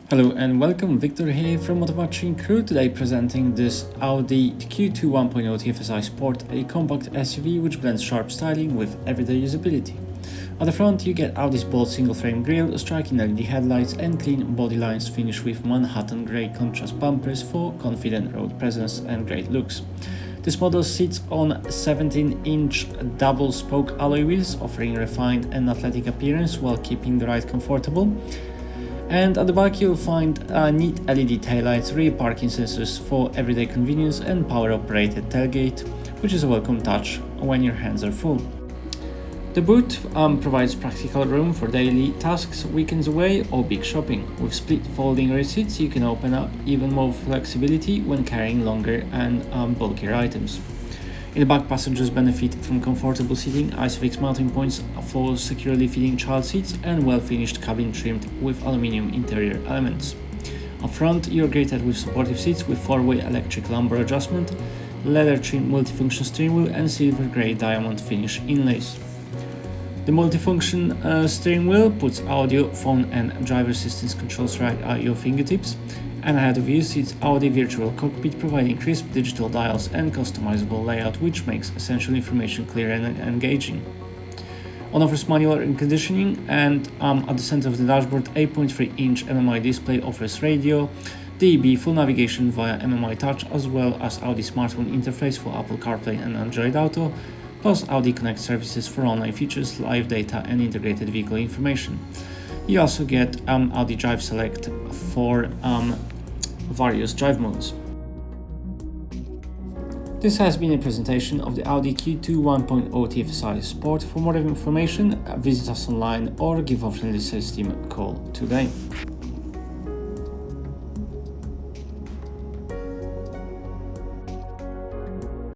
Hello and welcome, Victor here from Automotive Crewe, today presenting this Audi Q2 1.0 TFSI Sport, a compact SUV which blends sharp styling with everyday usability. At the front you get Audi's bold single-frame grille, striking LED headlights and clean body lines finished with Manhattan grey contrast bumpers for confident road presence and great looks. This model sits on 17-inch double-spoke alloy wheels, offering refined and athletic appearance while keeping the ride comfortable. And at the back you'll find neat LED taillights, rear parking sensors for everyday convenience, and power-operated tailgate, which is a welcome touch when your hands are full. The boot provides practical room for daily tasks, weekends away or big shopping. With split folding rear seats you can open up even more flexibility when carrying longer and bulkier items. In the back, passengers benefit from comfortable seating, ISOFIX mounting points for securely fitting child seats, and well-finished cabin trimmed with aluminium interior elements. Up front, you're greeted with supportive seats with 4-way electric lumbar adjustment, leather-trimmed multifunction steering wheel, and silver-grey diamond finish inlays. The multifunction steering wheel puts audio, phone, and driver assistance controls right at your fingertips. And ahead of you sits Audi Virtual Cockpit, providing crisp digital dials and customizable layout, which makes essential information clear and engaging. On offers manual air conditioning, and at the center of the dashboard, 8.3-inch MMI display offers radio, DAB, full navigation via MMI Touch, as well as Audi smartphone interface for Apple CarPlay and Android Auto, plus Audi Connect services for online features, live data, and integrated vehicle information. You also get Audi Drive Select for various drive modes. This has been a presentation of the Audi Q2 1.0 TFSI Sport. For more information, visit us online or give our friendly sales team a call today.